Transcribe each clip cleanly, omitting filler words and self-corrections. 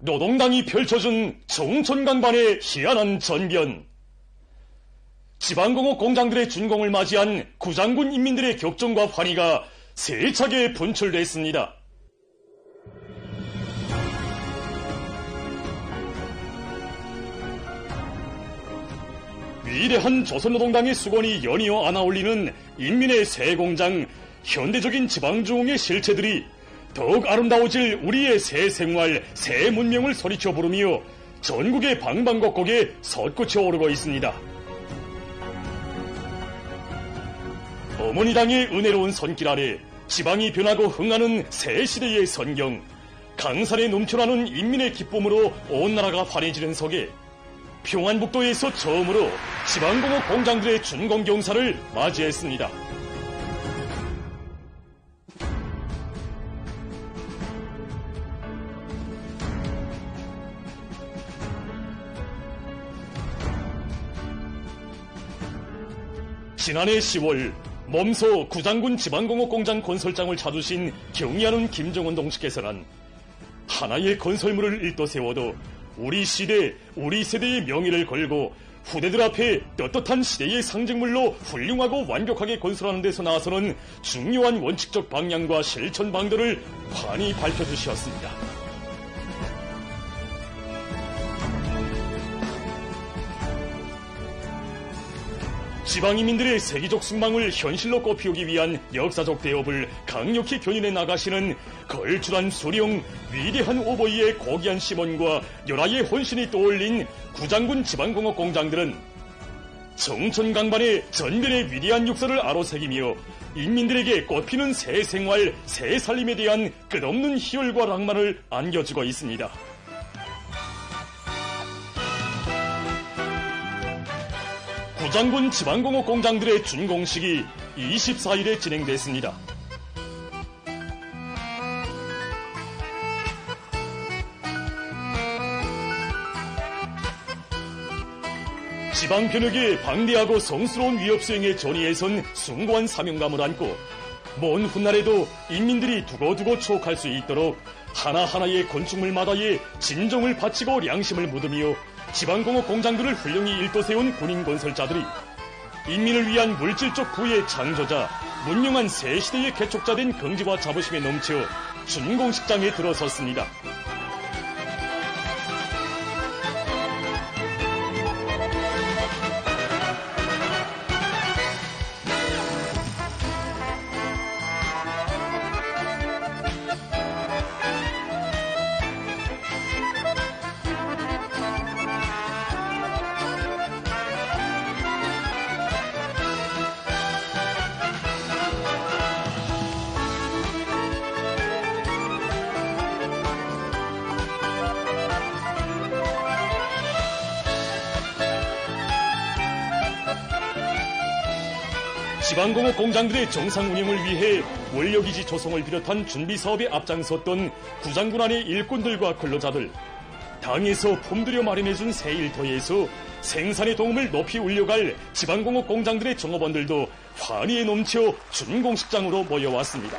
노동당이 펼쳐준 정촌 강반의 희한한 전변. 지방공업 공장들의 준공을 맞이한 구장군 인민들의 격정과 환희가 세차게 분출됐습니다. 위대한 조선노동당의 수건이 연이어 안아올리는 인민의 새 공장, 현대적인 지방중흥의 실체들이 더욱 아름다워질 우리의 새 생활, 새 문명을 소리쳐 부르며 전국의 방방곡곡에 솟구쳐 오르고 있습니다. 어머니 당의 은혜로운 손길 아래 지방이 변하고 흥하는 새 시대의 선경, 강산에 넘쳐나는 인민의 기쁨으로 온 나라가 환해지는 속에 평안북도에서 처음으로 지방공업 공장들의 준공 경사를 맞이했습니다. 지난해 10월 몸소 구장군 지방공업 공장 건설장을 찾으신 경의하는 김정은 동지께서는 하나의 건설물을 일도 세워도 우리 시대, 우리 세대의 명예를 걸고 후대들 앞에 떳떳한 시대의 상징물로 훌륭하고 완벽하게 건설하는 데서 나서는 중요한 원칙적 방향과 실천 방도를 환히 밝혀주셨습니다. 지방인민들의 세계적 숙망을 현실로 꽃피우기 위한 역사적 대업을 강력히 견인해 나가시는 걸출한 수령, 위대한 오버이의 고귀한 심원과 열화의 헌신이 떠올린 구장군 지방공업 공장들은 정촌 강반의 전변의 위대한 역사를 아로새기며 인민들에게 꽃피는 새 생활, 새 살림에 대한 끝없는 희열과 낭만을 안겨주고 있습니다. 구장군 지방공업 공장들의 준공식이 24일에 진행됐습니다. 지방 변혁의 방대하고 성스러운 위협 수행의 전의에 선 숭고한 사명감을 안고 먼 훗날에도 인민들이 두고두고 추억할 수 있도록 하나하나의 건축물마다의 진정을 바치고 양심을 묻으며 지방공업 공장들을 훌륭히 일도세운 군인 건설자들이 인민을 위한 물질적 부의 창조자, 문명한 새 시대의 개척자 된 긍지와 자부심에 넘쳐 준공식장에 들어섰습니다. 지방공업 공장들의 정상 운영을 위해 원료기지 조성을 비롯한 준비사업에 앞장섰던 구장군 안의 일꾼들과 근로자들, 당에서 품들여 마련해준 새 일터에서 생산의 도움을 높이 올려갈 지방공업 공장들의 종업원들도 환희에 넘쳐 준공식장으로 모여왔습니다.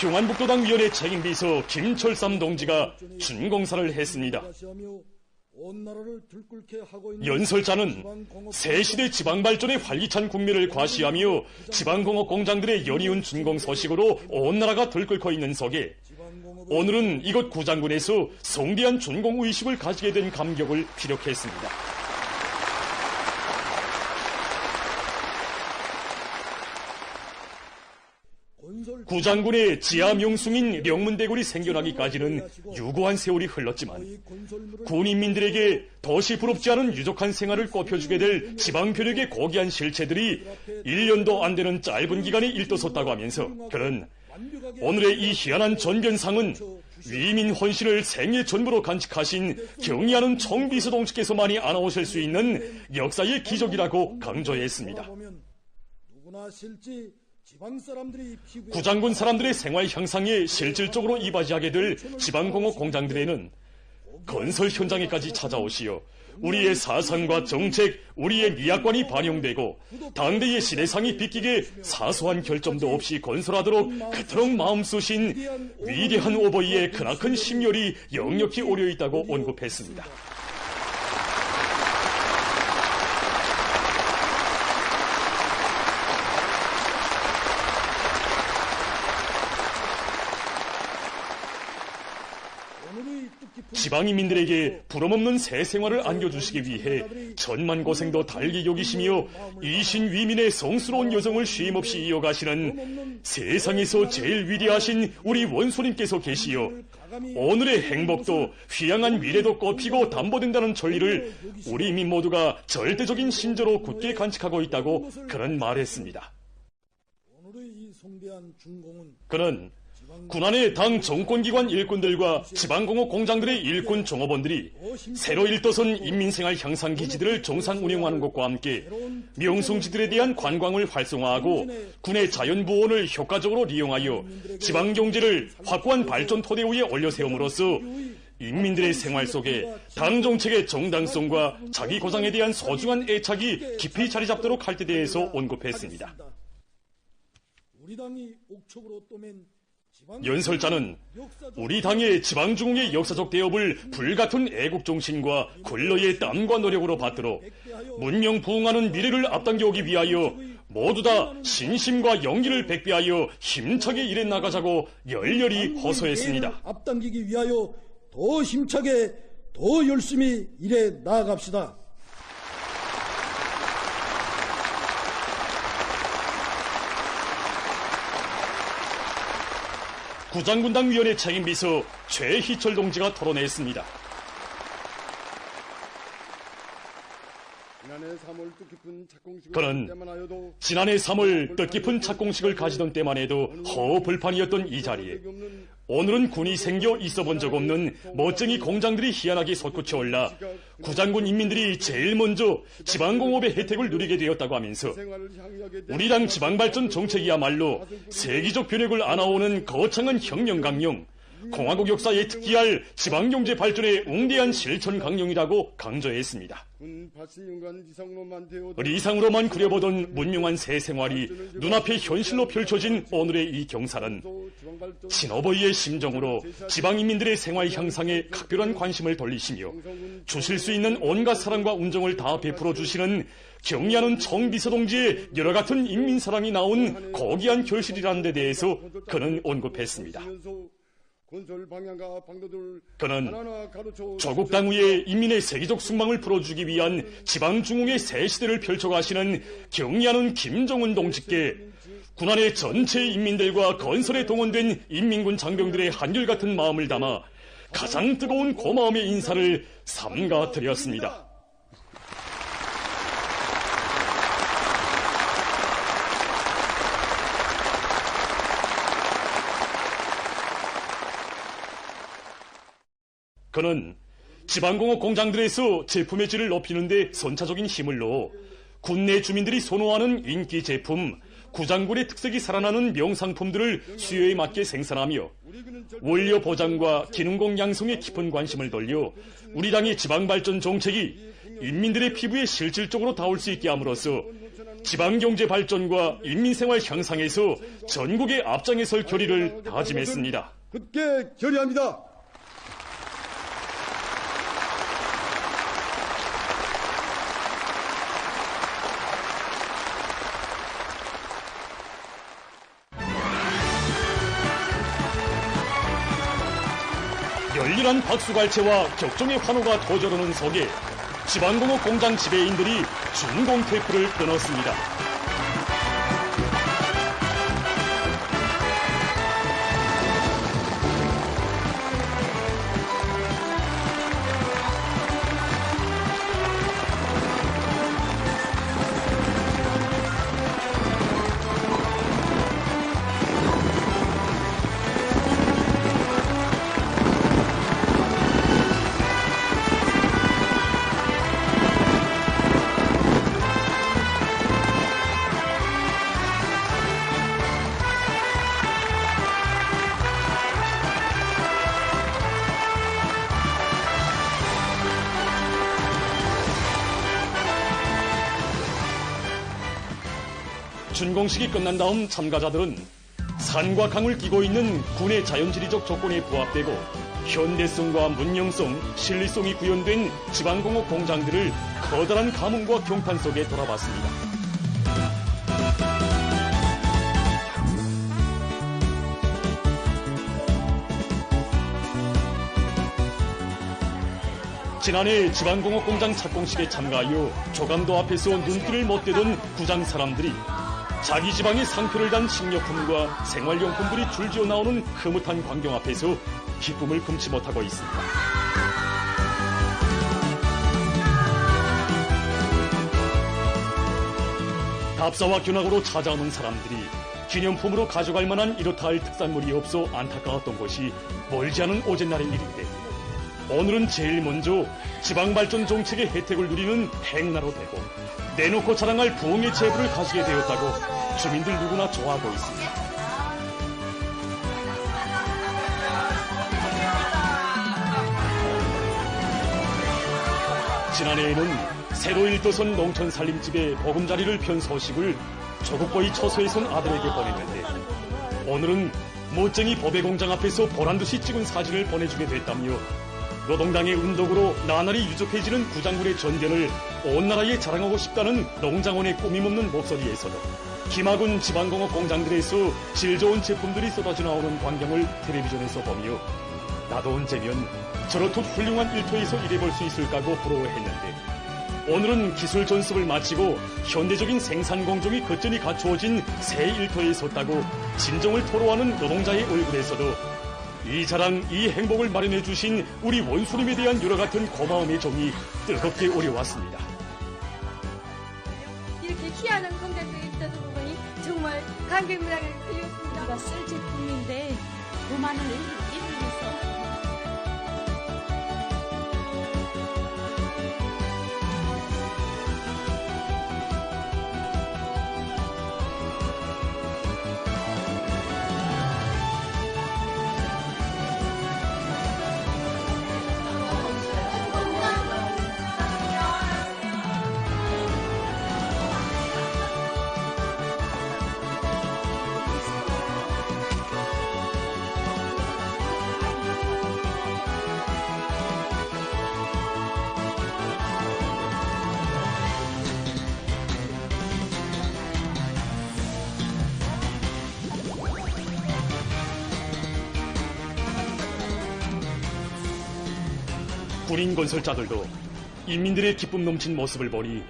평안북도당 위원회 책임비서 김철삼 동지가 준공사를 했습니다. 연설자는 새시대 지방발전의 활기찬 국면을 과시하며 지방공업 공장들의 연이은 준공 소식으로 온 나라가 들끓고 있는 속에 오늘은 이곳 구장군에서 성대한 준공 의식을 가지게 된 감격을 피력했습니다. 구장군의 지하 명승인 명문대굴이 생겨나기까지는 유구한 세월이 흘렀지만 군인민들에게 덫이 부럽지 않은 유족한 생활을 꼽혀주게 될 지방변혁의 고귀한 실체들이 1년도 안 되는 짧은 기간에 일떠섰다고 하면서 그는 오늘의 이 희한한 전변상은 위민 헌신을 생애 전부로 간직하신 경의하는 청비서동지께서만이 안아오실 수 있는 역사의 기적이라고 강조했습니다. 구장군 사람들의 생활 향상에 실질적으로 이바지하게 될 지방공업 공장들에는 건설 현장에까지 찾아오시어 우리의 사상과 정책, 우리의 미학관이 반영되고 당대의 시대상이 비끼게 사소한 결점도 없이 건설하도록 그토록 마음 쏘신 위대한 오버이의 크나큰 심혈이 역력히 오려 있다고 언급했습니다. 지방인민들에게 부럼없는 새 생활을 안겨주시기 위해 천만 고생도 달게 여기시며 이신 위민의 성스러운 여정을 쉼없이 이어가시는 세상에서 제일 위대하신 우리 원소님께서 계시어 오늘의 행복도 휘양한 미래도 꼽히고 담보된다는 전리를 우리 민 모두가 절대적인 신조로 굳게 간직하고 있다고 그는 말했습니다. 그는 군안의 당 정권기관 일꾼들과 지방공업 공장들의 일꾼 종업원들이 새로 일떠선 인민생활 향상 기지들을 정상 운영하는 것과 함께 명승지들에 대한 관광을 활성화하고 군의 자연보원을 효과적으로 이용하여 지방경제를 확고한 발전 토대 위에 올려세움으로써 인민들의 생활 속에 당 정책의 정당성과 자기 고장에 대한 소중한 애착이 깊이 자리 잡도록 할 때 대해서 언급했습니다. 연설자는 우리 당의 지방중흥의 역사적 대업을 불같은 애국정신과 근로의 땀과 노력으로 받들어 문명 부흥하는 미래를 앞당겨 오기 위하여 모두 다 신심과 용기를 백배하여 힘차게 일해 나가자고 열렬히 호소했습니다. 앞당기기 위하여 더 힘차게 더 열심히 일해 나아갑시다. 구장군당위원회 책임비서 최희철 동지가 토론했습니다. 그는 지난해 3월 뜻깊은 착공식을 가지던 때만 해도 허허벌판이었던 이 자리에 오늘은 군이 생겨 있어본 적 없는 멋쟁이 공장들이 희한하게 솟구쳐 올라 구장군 인민들이 제일 먼저 지방공업의 혜택을 누리게 되었다고 하면서 우리 당 지방발전 정책이야말로 세계적 변혁을 안아오는 거창한 혁명강령, 공화국 역사에 특기할 지방경제 발전의 웅대한 실천 강령이라고 강조했습니다. 리상으로만 그려보던 문명한 새 생활이 눈앞에 현실로 펼쳐진 오늘의 이 경사는 친어버이의 심정으로 지방인민들의 생활 향상에 각별한 관심을 돌리시며 주실 수 있는 온갖 사랑과 운정을 다 베풀어 주시는 경의하는 청비서동지의 여러 같은 인민사랑이 나온 고귀한 결실이라는 데 대해서 그는 언급했습니다. 그는 조국 당후의 인민의 세계적 숙망을 풀어주기 위한 지방중흥의 새 시대를 펼쳐가시는 경의하는 김정은 동지께 군안의 전체 인민들과 건설에 동원된 인민군 장병들의 한결같은 마음을 담아 가장 뜨거운 고마움의 인사를 삼가 드렸습니다. 그는 지방공업 공장들에서 제품의 질을 높이는 데 선차적인 힘을 넣어 군내 주민들이 선호하는 인기 제품, 구장군의 특색이 살아나는 명상품들을 수요에 맞게 생산하며 원료 보장과 기능공 양성에 깊은 관심을 돌려 우리 당의 지방발전 정책이 인민들의 피부에 실질적으로 닿을 수 있게 함으로써 지방경제 발전과 인민생활 향상에서 전국의 앞장에 설 결의를 다짐했습니다. 굳게 결의합니다. 열렬한 박수갈채와 격정의 환호가 터져오는 속에 지방공업 공장 지배인들이 준공 테이프를 끊었습니다. 준공식이 끝난 다음 참가자들은 산과 강을 끼고 있는 군의 자연지리적 조건에 부합되고 현대성과 문명성, 신리성이 구현된 지방공업 공장들을 커다란 가문과 경탄 속에 돌아봤습니다. 지난해 지방공업 공장 착공식에 참가하여 조감도 앞에서 눈길을 못 떼던 구장 사람들이 자기 지방의 상표를 단 식료품과 생활용품들이 줄지어 나오는 흐뭇한 광경 앞에서 기쁨을 금치 못하고 있습니다. 답사와 견학으로 찾아오는 사람들이 기념품으로 가져갈 만한 이렇다 할 특산물이 없어 안타까웠던 것이 멀지 않은 어젯날의 일인데, 오늘은 제일 먼저 지방발전 정책의 혜택을 누리는 행나로 되고 내놓고 자랑할 부흥의 제부를 가지게 되었다고 주민들 누구나 좋아하고 있습니다. 지난해에는 새로 일도선 농촌살림집에 보금자리를 편 소식을 조국보이 처소에선 아들에게 보냈는데, 오늘은 멋쟁이 보배공장 앞에서 보란듯이 찍은 사진을 보내주게 됐다며 노동당의 운동으로 나날이 유족해지는 구장군의 전견을 온 나라에 자랑하고 싶다는 농장원의 꾸밈없는 목소리에서도 김하군 지방공업 공장들에서 질 좋은 제품들이 쏟아져 나오는 광경을 텔레비전에서 보며 나도 언제면 저렇듯 훌륭한 일터에서 일해볼 수 있을까고 부러워했는데, 오늘은 기술 전습을 마치고 현대적인 생산 공정이 거뜬히 갖추어진 새 일터에 섰다고 진정을 토로하는 노동자의 얼굴에서도 이 자랑, 이 행복을 마련해 주신 우리 원수님에 대한 유라 같은 고마움의 정이 뜨겁게 오려왔습니다. 이렇게 희한한 공장들이 있다는 보니 정말 감격이라고 들렸습니다. 우리가 쓸 제품인데 5만 원을 일부해서 군인 건설자들도 인민들의 기쁨 넘친 모습을 보니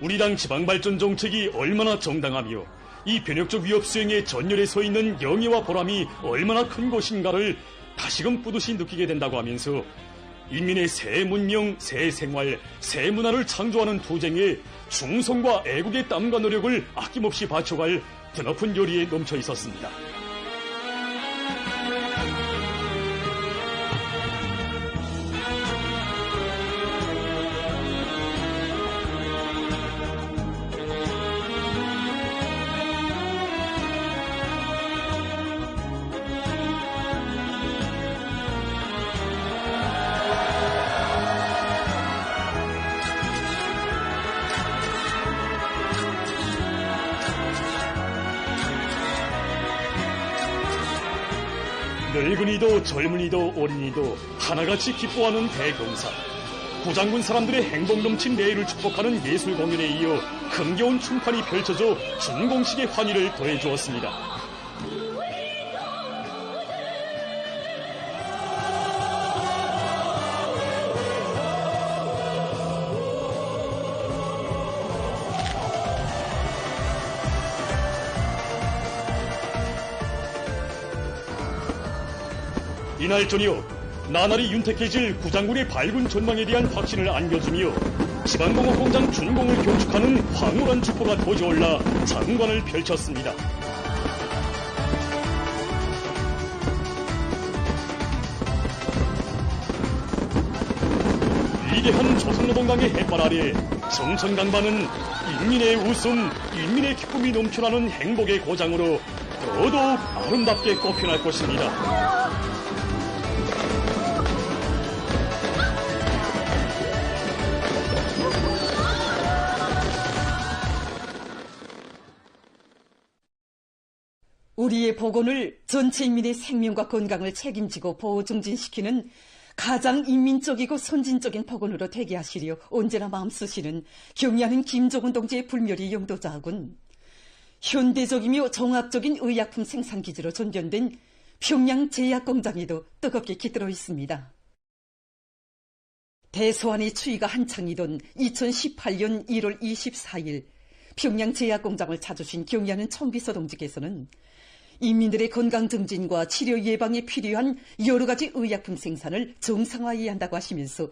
우리 당 지방발전 정책이 얼마나 정당하며 이 변혁적 위협 수행에 전열에 서 있는 영예와 보람이 얼마나 큰 것인가를 다시금 뿌듯이 느끼게 된다고 하면서 인민의 새 문명, 새 생활, 새 문화를 창조하는 투쟁에 충성과 애국의 땀과 노력을 아낌없이 바쳐갈 드높은 요리에 넘쳐 있었습니다. 늙은이도 젊은이도 어린이도 하나같이 기뻐하는 대공사. 구장군 사람들의 행복 넘친 내일을 축복하는 예술 공연에 이어 흥겨운 춤판이 펼쳐져 준공식의 환희를 더해주었습니다. 이날 저녁 나날이 윤택해질 구장군의 밝은 전망에 대한 확신을 안겨주며 지방공업 공장 준공을 경축하는 황홀한 축포가 터져올라 장관을 펼쳤습니다. 위대한 조선노동당의 햇발 아래 정천강반은 인민의 웃음, 인민의 기쁨이 넘쳐나는 행복의 고장으로 더더욱 아름답게 꽃피어날 것입니다. 우리의 복원을 전체 인민의 생명과 건강을 책임지고 보호 증진시키는 가장 인민적이고 선진적인 복원으로 되게 하시려 언제나 마음쓰시는 경의하는 김종훈 동지의 불멸의 영도자하군 현대적이며 종합적인 의약품 생산기지로 전전된 평양 제약공장에도 뜨겁게 깃들어 있습니다. 대소환의 추위가 한창이던 2018년 1월 24일 평양 제약공장을 찾으신 경의하는 청비서 동지께서는 인민들의 건강 증진과 치료 예방에 필요한 여러 가지 의약품 생산을 정상화해야 한다고 하시면서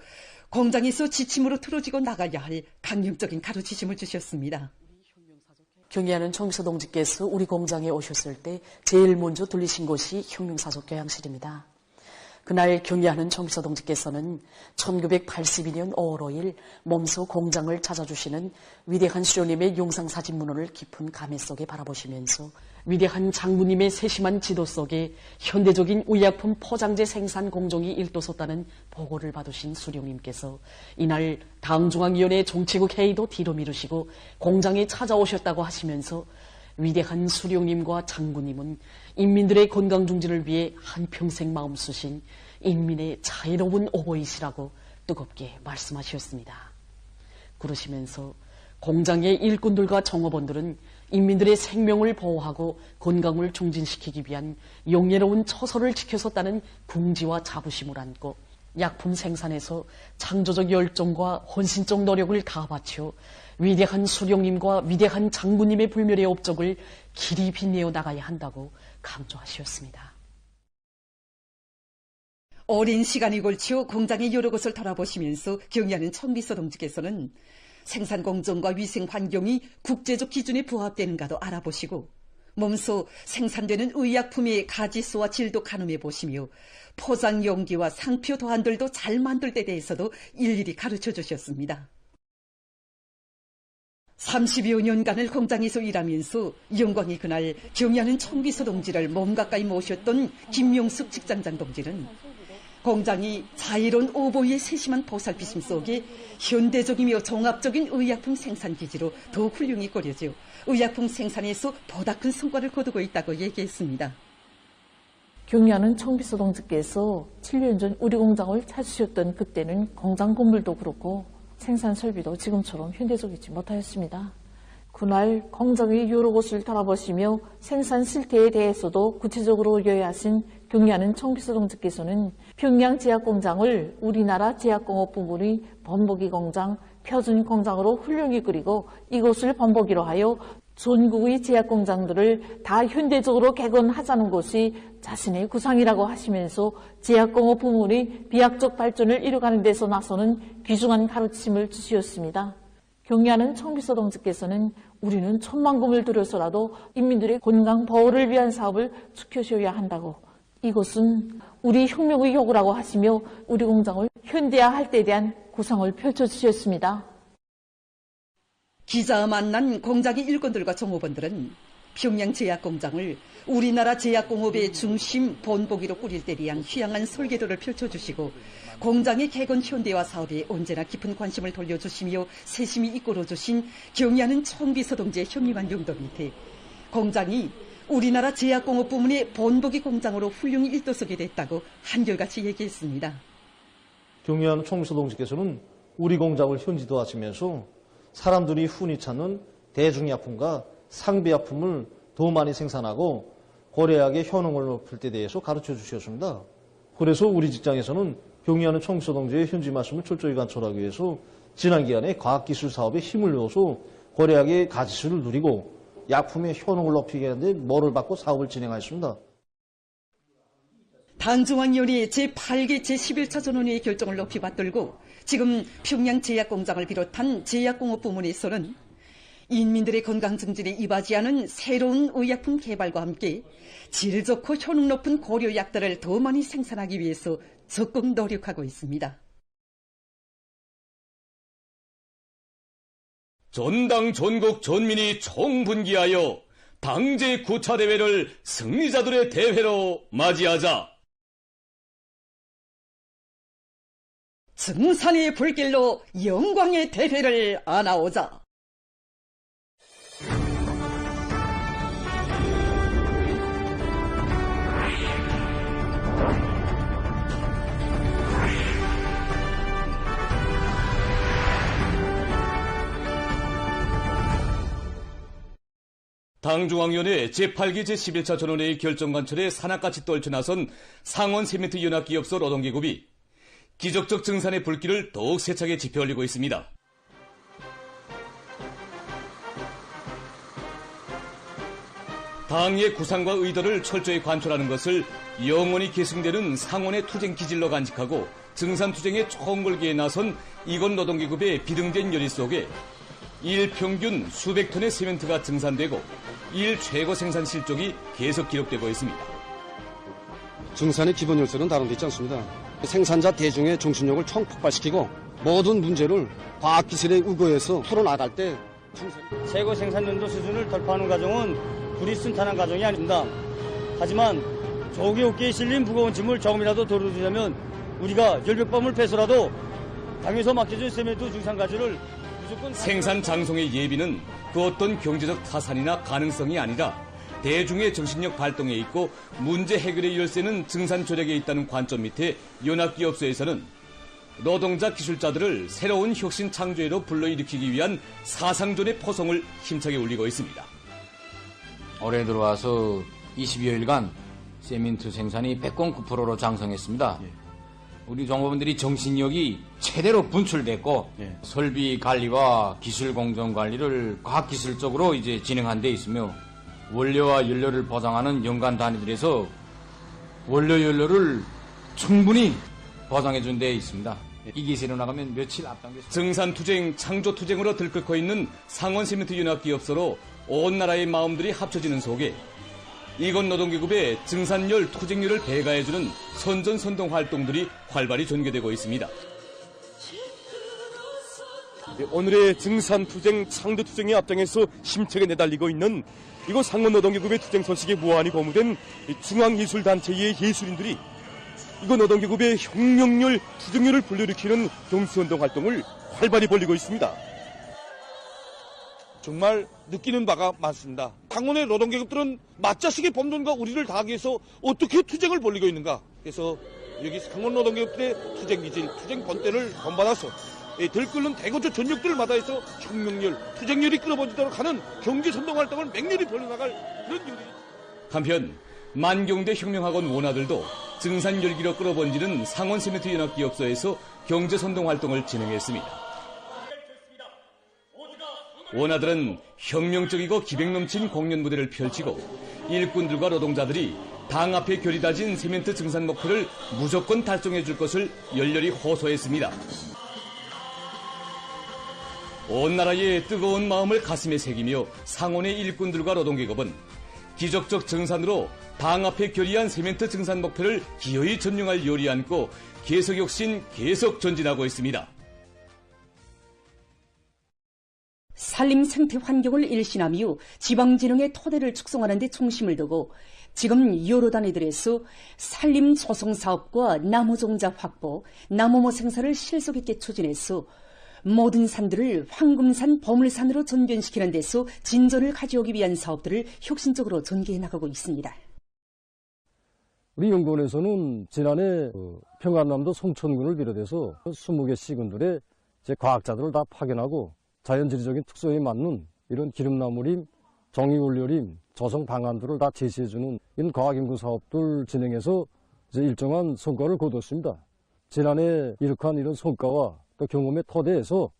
공장에서 지침으로 틀어지고 나가야 할 강령적인 가르치심을 주셨습니다. 경의하는 청비서 동지께서 우리 공장에 오셨을 때 제일 먼저 들리신 곳이 혁명사적 교양실입니다. 그날 경의하는 청비서 동지께서는 1982년 5월 5일 몸소 공장을 찾아주시는 위대한 수료님의 영상사진 문헌을 깊은 감회 속에 바라보시면서 위대한 장군님의 세심한 지도 속에 현대적인 의약품 포장재 생산 공정이 일도섰다는 보고를 받으신 수령님께서 이날 당중앙위원회 정치국 회의도 뒤로 미루시고 공장에 찾아오셨다고 하시면서 위대한 수령님과 장군님은 인민들의 건강 중진을 위해 한평생 마음 쓰신 인민의 자유로운 오보이시라고 뜨겁게 말씀하셨습니다. 그러시면서 공장의 일꾼들과 종업원들은 인민들의 생명을 보호하고 건강을 중진시키기 위한 영예로운 처소를 지켜섰다는 궁지와 자부심을 안고 약품 생산에서 창조적 열정과 헌신적 노력을 다 바쳐 위대한 수령님과 위대한 장군님의 불멸의 업적을 길이 빛내어 나가야 한다고 강조하셨습니다. 오랜 시간이 걸쳐 공장의 여러 곳을 돌아보시면서 경의하는 청비서 동지께서는 생산 공정과 위생 환경이 국제적 기준에 부합되는가도 알아보시고 몸소 생산되는 의약품의 가지수와 질도 가늠해 보시며 포장 용기와 상표 도안들도 잘 만들 때 대해서도 일일이 가르쳐 주셨습니다. 30여 년간을 공장에서 일하면서 영광의 그날 경의하는 청비서 동지를 몸 가까이 모셨던 김용숙 직장장 동지는 공장이 자유로운 오보이의 세심한 보살피심 속에 현대적이며 종합적인 의약품 생산기지로 더욱 훌륭히 꾸려져 의약품 생산에서 보다 큰 성과를 거두고 있다고 얘기했습니다. 경의하는 청비서 동지께서 7년 전 우리 공장을 찾으셨던 그때는 공장 건물도 그렇고 생산 설비도 지금처럼 현대적이지 못하였습니다. 그날 공장의 여러 곳을 돌아보시며 생산 실태에 대해서도 구체적으로 요약하신 경의하는 청비서 동지께서는 평양 제약공장을 우리나라 제약공업부문의 본보기 공장, 표준 공장으로 훌륭히 그리고 이곳을 본보기로 하여 전국의 제약공장들을 다 현대적으로 개건하자는 것이 자신의 구상이라고 하시면서 제약공업 부문의 비약적 발전을 이뤄가는 데서 나서는 귀중한 가르침을 주시었습니다. 경의하는 청비서 동지께서는 우리는 천만금을 들여서라도 인민들의 건강 보호를 위한 사업을 지켜셔야 한다고 이것은 우리 혁명의 요구라고 하시며 우리 공장을 현대화할 때에 대한 구상을 펼쳐주셨습니다. 기자와 만난 공장의 일꾼들과 종업원들은 평양 제약공장을 우리나라 제약공업의 중심 본보기로 꾸릴 때 위한 휴양한 설계도를 펼쳐주시고 공장의 개건 현대화 사업에 언제나 깊은 관심을 돌려주시며 세심히 이끌어주신 경의하는 청비서 동지의 현명한 용도 밑에 공장이 우리나라 제약공업 부문의 본보기 공장으로 훌륭히 일도서게 됐다고 한결같이 얘기했습니다. 경의하는 청비서 동지께서는 우리 공장을 현지화하시면서 사람들이 흔히 찾는 대중약품과 상비약품을 더 많이 생산하고 고래약의 효능을 높일 때 대해서 가르쳐 주셨습니다. 그래서 우리 직장에서는 경의하는 청비서 동지의 현지 말씀을 철저히 관철하기 위해서 지난 기간에 과학기술 사업에 힘을 넣어서 고래약의 가지수를 누리고 약품의 효능을 높이기 위해 모를 받고 사업을 진행하였습니다. 당중앙위원회 제8개 제11차 전원회의 결정을 높이 받들고 지금 평양 제약공장을 비롯한 제약공업 부문에서는 인민들의 건강 증진에 이바지하는 새로운 의약품 개발과 함께 질 좋고 효능 높은 고려약들을 더 많이 생산하기 위해서 적극 노력하고 있습니다. 전당 전국 전민이 총분기하여 당제 9차 대회를 승리자들의 대회로 맞이하자. 증산의 불길로 영광의 대회를 안아오자. 당중앙위원회 제8기 제11차 전원회의 결정관철에 산악같이 떨쳐나선 상원 세멘트 연합기업소 노동계급이 기적적 증산의 불길을 더욱 세차게 지펴 올리고 있습니다. 당의 구상과 의도를 철저히 관철하는 것을 영원히 계승되는 상원의 투쟁 기질로 간직하고 증산투쟁에 총걸기에 나선 이건 노동계급의 비등된 열의 속에 일 평균 수백 톤의 세멘트가 증산되고 일 최고 생산 실적이 계속 기록되고 있습니다. 증산의 기본 열쇠는 다른 데 있지 않습니다. 생산자 대중의 정신력을 총폭발시키고 모든 문제를 과학기술의 우거에서 풀어나갈 때 최고 생산연도 수준을 돌파하는 과정은 불이 순탄한 과정이 아닙니다. 하지만 조기 어깨에 실린 무거운 짐을 조금이라도 덜어주자면 우리가 열벽밤을 패서라도 당에서 맡겨준 세멘트 증산가지를 무조건 생산 장송의 예비는 그 어떤 경제적 타산이나 가능성이 아니라 대중의 정신력 발동에 있고 문제 해결의 열쇠는 증산 조력에 있다는 관점 밑에 연합기업소에서는 노동자 기술자들을 새로운 혁신 창조회로 불러일으키기 위한 사상존의 포성을 힘차게 울리고 있습니다. 올해 들어와서 20여일간 세멘트 생산이 109%로 장성했습니다. 우리 종업원들이 정신력이 최대로 분출됐고 설비 관리와 기술 공정 관리를 과학기술적으로 이제 진행한 데 있으며 원료와 연료를 보장하는 연간 단위들에서 원료 연료를 충분히 보장해 준 데 있습니다. 이 기세로 나가면 며칠 앞당겨서 증산투쟁, 창조투쟁으로 들끓고 있는 상원세멘트연합기업소로 온 나라의 마음들이 합쳐지는 속에 이건 노동계급의 증산열, 투쟁률을 배가해주는 선전선동 활동들이 활발히 전개되고 있습니다. 오늘의 증산투쟁, 창조투쟁의 앞장에서 힘차게 내달리고 있는 이곳 상원노동계급의 투쟁 소식에 무한히 고무된 중앙예술단체의 예술인들이 이곳 노동계급의 혁명열, 투쟁열을 불러일으키는 경수운동 활동을 활발히 벌이고 있습니다. 정말 느끼는 바가 많습니다. 상원의 노동계급들은 맞자식의 범론과 우리를 다하기 위해서 어떻게 투쟁을 벌이고 있는가. 그래서 여기 상원 노동계급들의 투쟁 기질, 투쟁 본때를 본받아서 들끓는 대거주 전력들을 마다해서 혁명열, 투쟁열이 끌어버리도록 하는 경제선동 활동을 맹렬히 벌여나갈 그런 일들이. 한편 만경대 혁명학원 원아들도 증산열기로 끌어번지는 상원세멘트연합기업소에서 경제선동 활동을 진행했습니다. 원아들은 혁명적이고 기백 넘친 공연 무대를 펼치고 일꾼들과 노동자들이 당 앞에 결이 다진 세멘트 증산 목표를 무조건 달성해 줄 것을 열렬히 호소했습니다. 온 나라의 뜨거운 마음을 가슴에 새기며 상원의 일꾼들과 노동계급은 기적적 증산으로 당 앞에 결의한 세멘트 증산 목표를 기어이 점령할 요리 안고 계속 혁신, 계속 전진하고 있습니다. 산림 생태 환경을 일신하며 지방진흥의 토대를 축성하는 데 중심을 두고 지금 여러 단위들에서 산림 조성 사업과 나무 종자 확보, 나무모 생산을 실속 있게 추진해서 모든 산들을 황금산, 보물산으로 전변시키는 데서 진전을 가져오기 위한 사업들을 혁신적으로 전개해 나가고 있습니다. 우리 연구원에서는 지난해 평안남도 송천군을 비롯해서 20개 시군들의 과학자들을 다 파견하고 자연지리적인 특성에 맞는 이런 기름나무림, 정의원료림, 조성 방안들을 다 제시해주는 이런 과학연구 사업들 진행해서 이제 일정한 성과를 거뒀습니다. 지난해 이룩한 이런 성과와 또 경험의 토대에서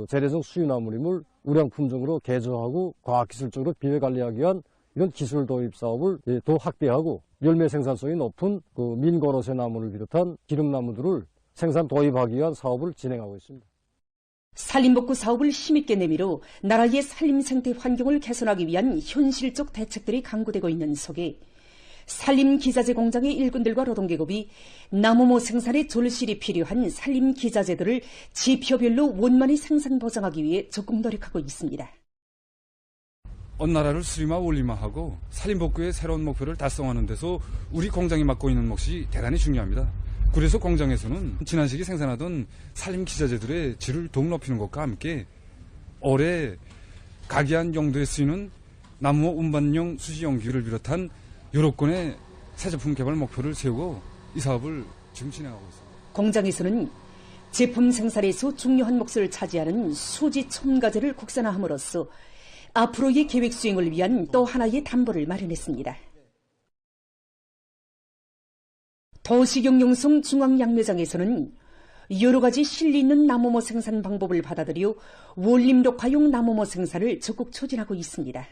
재래성 수유나무림을 우량 품종으로 개조하고 과학기술적으로 비례관리하기 위한 이런 기술 도입 사업을 더 확대하고 열매 생산성이 높은 민거로쇠 나무를 비롯한 기름나무들을 생산 도입하기 위한 사업을 진행하고 있습니다. 산림복구 사업을 힘있게 내밀어 나라의 산림 생태 환경을 개선하기 위한 현실적 대책들이 강구되고 있는 속에 산림기자재 공장의 일꾼들과 노동계급이 나무모 생산에 졸실이 필요한 산림기자재들을 지표별로 원만히 생산 보장하기 위해 적극 노력하고 있습니다. 온 나라를 수림화 원림화하고 산림복구의 새로운 목표를 달성하는 데서 우리 공장이 맡고 있는 몫이 대단히 중요합니다. 그래서 공장에서는 지난 시기 생산하던 산림기자재들의 질을 더욱 높이는 것과 함께 올해 각이한 용도에 쓰이는 나무모 운반용 수지용기를 비롯한 여러 건의 새 제품 개발 목표를 세우고 이 사업을 지금 진행하고 있습니다. 공장에서는 제품 생산에서 중요한 몫을 차지하는 수지 첨가제를 국산화함으로써 앞으로의 계획 수행을 위한 또 하나의 담보를 마련했습니다. 도시경영성 중앙양묘장에서는 여러 가지 실리 있는 나무모 생산 방법을 받아들여 원림 녹화용 나무모 생산을 적극 추진하고 있습니다.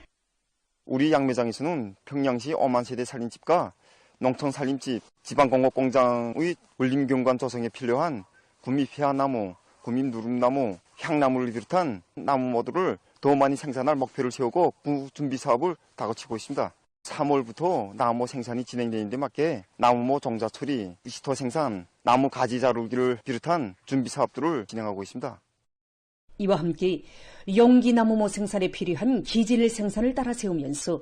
우리 양매장에서는 평양시 5만 세대 살림집과 농촌 살림집, 지방공업공장의 원림경관 조성에 필요한 구미-폐화나무, 구미-누rum나무, 향나무를 비롯한 나무 모두를 더 많이 생산할 목표를 세우고 준비 사업을 다그치고 있습니다. 3월부터 나무 생산이 진행되는 데 맞게 나무모 종자 처리, 이시토 생산, 나무 가지 자르기를 비롯한 준비 사업들을 진행하고 있습니다. 이와 함께 용기나무모 생산에 필요한 기질 생산을 따라 세우면서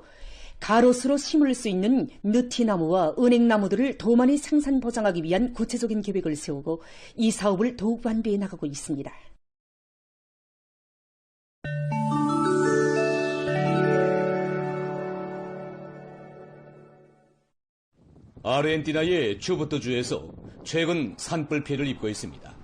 가로수로 심을 수 있는 느티나무와 은행나무들을 더 많이 생산 보장하기 위한 구체적인 계획을 세우고 이 사업을 더욱 완비해 나가고 있습니다. 아르헨티나의 추부토주에서 최근 산불 피해를 입고 있습니다.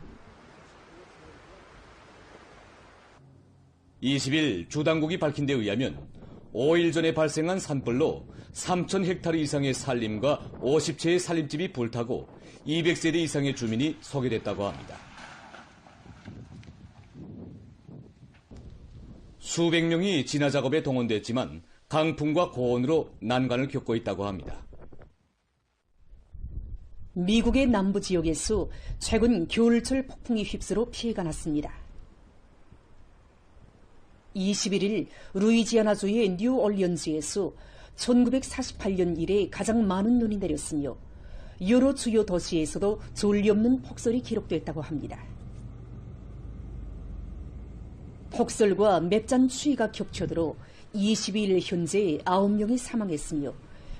20일 주당국이 밝힌 데 의하면 5일 전에 발생한 산불로 3,000헥타르 이상의 산림과 50채의 산림집이 불타고 200세대 이상의 주민이 소개됐다고 합니다. 수백 명이 진화 작업에 동원됐지만 강풍과 고온으로 난관을 겪고 있다고 합니다. 미국의 남부 지역에서 최근 겨울철 폭풍이 휩쓸어 피해가 났습니다. 21일 루이지아나주의 뉴올리언즈에서 1948년 이래 가장 많은 눈이 내렸으며 여러 주요 도시에서도 졸리 없는 폭설이 기록됐다고 합니다. 폭설과 맵잔 추위가 겹쳐들어 22일 현재 9명이 사망했으며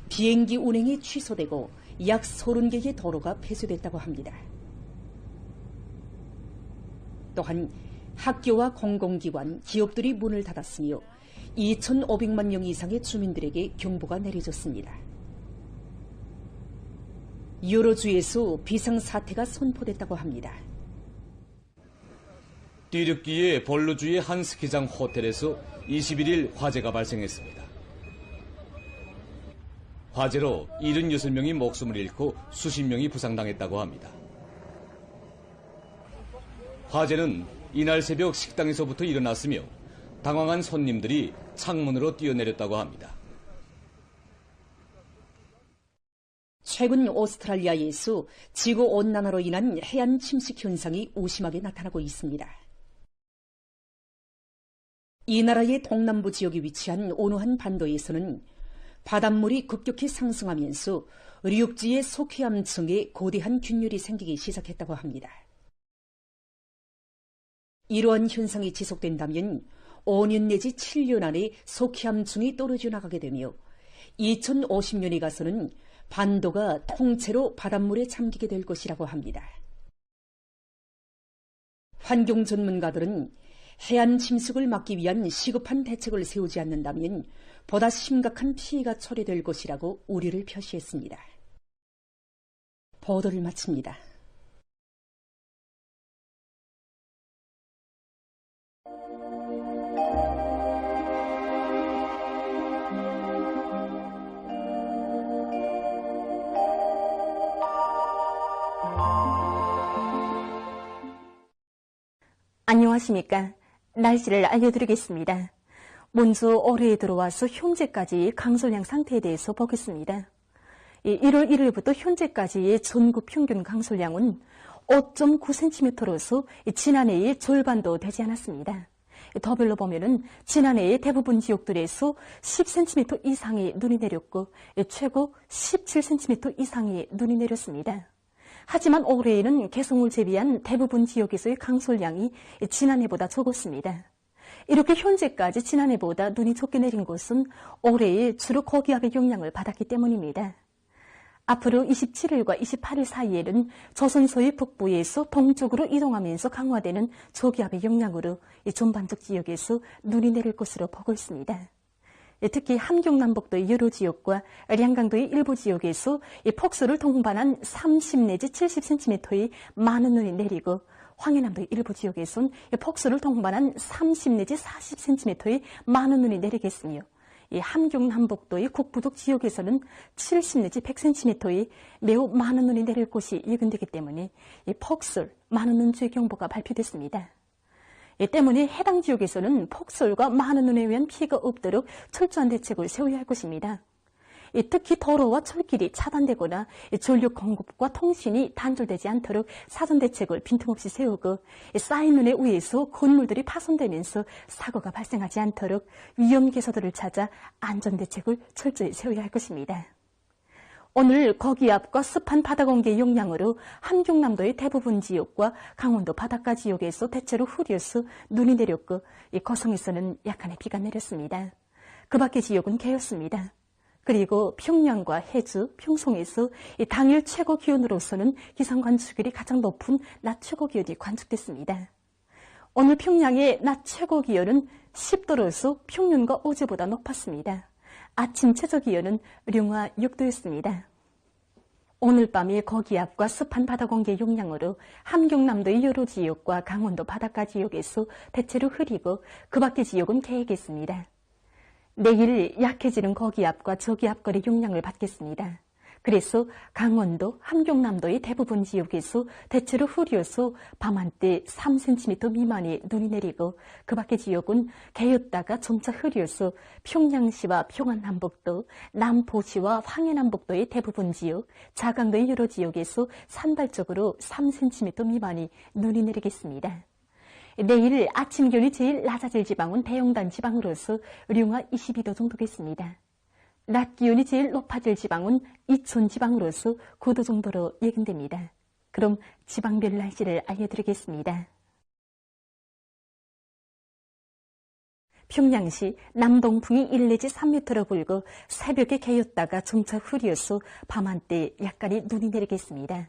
비행기 운행이 취소되고 약 30개의 도로가 폐쇄됐다고 합니다. 또한 학교와 공공기관, 기업들이 문을 닫았으며 2,500만 명 이상의 주민들에게 경보가 내려졌습니다. 여러 주에서 비상사태가 선포됐다고 합니다. 뒤늦기에 벌루주의 한 스키장 호텔에서 21일 화재가 발생했습니다. 화재로 76명이 목숨을 잃고 수십 명이 부상당했다고 합니다. 화재는 이날 새벽 식당에서부터 일어났으며 당황한 손님들이 창문으로 뛰어내렸다고 합니다. 최근 오스트랄리아에서 지구온난화로 인한 해안 침식 현상이 우심하게 나타나고 있습니다. 이 나라의 동남부 지역에 위치한 온화한 반도에서는 바닷물이 급격히 상승하면서 육지의 속해암층에 거대한 균열이 생기기 시작했다고 합니다. 이러한 현상이 지속된다면 5년 내지 7년 안에 속해암층이 떨어져 나가게 되며 2050년에 가서는 반도가 통째로 바닷물에 잠기게 될 것이라고 합니다. 환경 전문가들은 해안 침식을 막기 위한 시급한 대책을 세우지 않는다면 보다 심각한 피해가 초래될 것이라고 우려를 표시했습니다. 보도를 마칩니다. 안녕하십니까. 날씨를 알려드리겠습니다. 먼저 올해에 들어와서 현재까지의 강솔량 상태에 대해서 보겠습니다. 1월 1일부터 현재까지의 전국 평균 강솔량은 5.9cm로서 지난해의 절반도 되지 않았습니다. 더별로 보면은 지난해의 대부분 지역들에서 10cm 이상의 눈이 내렸고 최고 17cm 이상의 눈이 내렸습니다. 하지만 올해에는 개성을 제외한 대부분 지역에서의 강솔량이 지난해보다 적었습니다. 이렇게 현재까지 지난해보다 눈이 적게 내린 곳은 올해에 주로 고기압의 영향을 받았기 때문입니다. 앞으로 27일과 28일 사이에는 조선서해 북부에서 동쪽으로 이동하면서 강화되는 저기압의 영향으로 전반적 지역에서 눈이 내릴 것으로 보고 있습니다. 특히 함경남북도의 여러 지역과 량강도의 일부 지역에서 폭설을 동반한 30 내지 70cm의 많은 눈이 내리고 황해남도 일부 지역에선 폭설을 동반한 30 내지 40cm의 많은 눈이 내리겠으며 이 함경 남북도의 북부족 지역에서는 70 내지 100cm의 매우 많은 눈이 내릴 곳이 예견되기 때문에 이 폭설, 많은 눈주의 경보가 발표됐습니다. 이 때문에 해당 지역에서는 폭설과 많은 눈에 의한 피해가 없도록 철저한 대책을 세워야 할 것입니다. 특히 도로와 철길이 차단되거나 전력 공급과 통신이 단절되지 않도록 사전 대책을 빈틈없이 세우고 쌓인 눈에 의해서 건물들이 파손되면서 사고가 발생하지 않도록 위험 개소들을 찾아 안전 대책을 철저히 세워야 할 것입니다. 오늘 거기압과 습한 바다 공기의 영향으로 함경남도의 대부분 지역과 강원도 바닷가 지역에서 대체로 흐려서 눈이 내렸고 거성에서는 약간의 비가 내렸습니다. 그 밖의 지역은 개였습니다. 그리고 평양과 해주, 평송에서 당일 최고 기온으로서는 기상 관측일이 가장 높은 낮 최고 기온이 관측됐습니다. 오늘 평양의 낮 최고 기온은 10도로서 평년과 어제보다 높았습니다. 아침 최저 기온은 령화 6도였습니다. 오늘 밤에 거기압과 습한 바다 공기의 영향으로 함경남도의 여러 지역과 강원도 바닷가 지역에서 대체로 흐리고 그 밖의 지역은 개겠습니다. 내일 약해지는 거기압과 저기압거리 영향을 받겠습니다. 그래서 강원도, 함경남도의 대부분 지역에서 대체로 흐려서 밤한때 3cm 미만의 눈이 내리고 그 밖의 지역은 개였다가 점차 흐려서 평양시와 평안남북도, 남포시와 황해남북도의 대부분 지역, 자강도의 여러 지역에서 산발적으로 3cm 미만의 눈이 내리겠습니다. 내일 아침 기온이 제일 낮아질 지방은 대영단 지방으로서 령화 22도 정도겠습니다. 낮 기온이 제일 높아질 지방은 이촌 지방으로서 9도 정도로 예견됩니다. 그럼 지방별 날씨를 알려드리겠습니다. 평양시 남동풍이 1 내지 3m로 불고 새벽에 개였다가 점차 흐려서 밤한때 약간의 눈이 내리겠습니다.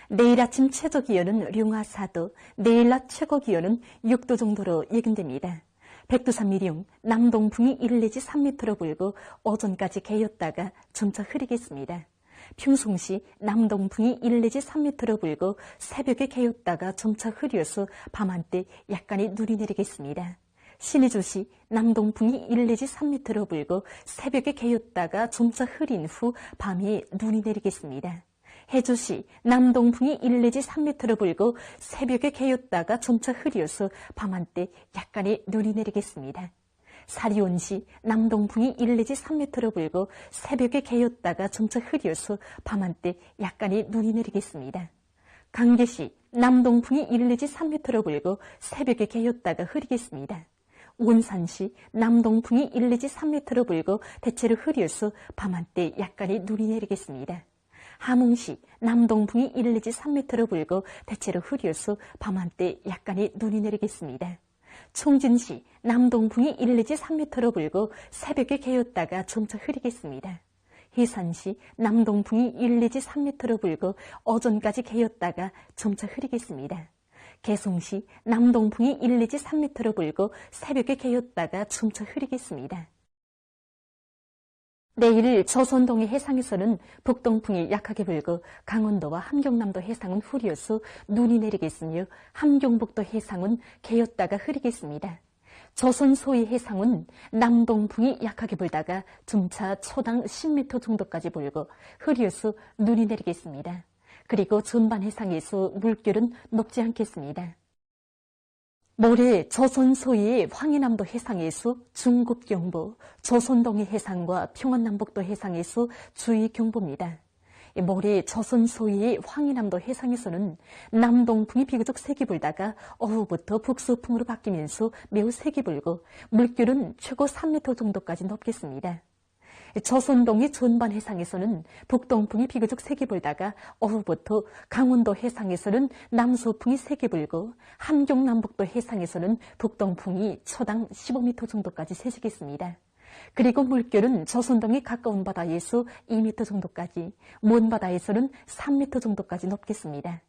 내일 아침 최저 기온은 령화 4도, 내일 낮 최고 기온은 6도 정도로 예견됩니다. 백두산 미령 남동풍이 1 내지 3m로 불고 오전까지 개였다가 점차 흐리겠습니다. 평송시 남동풍이 1 내지 3m로 불고 새벽에 개였다가 점차 흐려서 밤한때 약간의 눈이 내리겠습니다. 신의주시 남동풍이 1 내지 3m로 불고 새벽에 개였다가 점차 흐린 후 밤에 눈이 내리겠습니다. 해주시 남동풍이 1 내지 3m로 불고 새벽에 개였다가 점차 흐려서 밤한때 약간의 눈이 내리겠습니다. 사리온시 남동풍이 1 내지 3m로 불고 새벽에 개였다가 점차 흐려서 밤한때 약간의 눈이 내리겠습니다. 강계시 남동풍이 1 내지 3m로 불고 새벽에 개였다가 흐리겠습니다. 원산시 남동풍이 1 내지 3m로 불고 대체로 흐려서 밤한때 약간의 눈이 내리겠습니다. 함흥시 남동풍이 1 내지 3m로 불고 대체로 흐려서 밤한때 약간의 눈이 내리겠습니다. 총진시 남동풍이 1 내지 3m로 불고 새벽에 개였다가 점차 흐리겠습니다. 해산시 남동풍이 1 내지 3m로 불고 오전까지 개였다가 점차 흐리겠습니다. 개송시 남동풍이 1 내지 3m로 불고 새벽에 개였다가 점차 흐리겠습니다. 내일 조선동해 해상에서는 북동풍이 약하게 불고 강원도와 함경남도 해상은 흐려서 눈이 내리겠으며 함경북도 해상은 개였다가 흐리겠습니다. 조선 소위 해상은 남동풍이 약하게 불다가 점차 초당 10m 정도까지 불고 흐려서 눈이 내리겠습니다. 그리고 전반 해상에서 물결은 높지 않겠습니다. 모레 조선 소위의 황해남도 해상에서 중급경보, 조선동해 해상과 평안남북도 해상에서 주의경보입니다. 모레 조선 소위의 황해남도 해상에서는 남동풍이 비교적 세게 불다가 오후부터 북서풍으로 바뀌면서 매우 세게 불고 물결은 최고 3m 정도까지 높겠습니다. 조선동해 전반 해상에서는 북동풍이 비교적 세게 불다가 오후부터 강원도 해상에서는 남서풍이 세게 불고 함경남북도 해상에서는 북동풍이 초당 15m 정도까지 세지겠습니다. 그리고 물결은 조선동해 가까운 바다에서 2m 정도까지, 먼 바다에서는 3m 정도까지 높겠습니다.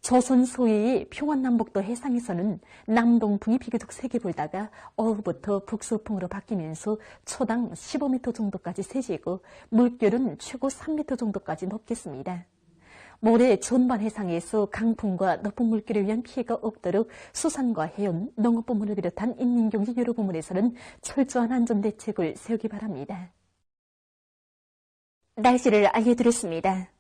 조선 소위의 평안남북도 해상에서는 남동풍이 비교적 세게 불다가 오후부터 북서풍으로 바뀌면서 초당 15m 정도까지 세지고 물결은 최고 3m 정도까지 높겠습니다. 모래 전반 해상에서 강풍과 높은 물결에 의한 피해가 없도록 수산과 해운, 농업부문을 비롯한 인민경제 여러 부문에서는 철저한 안전대책을 세우기 바랍니다. 날씨를 알려드렸습니다.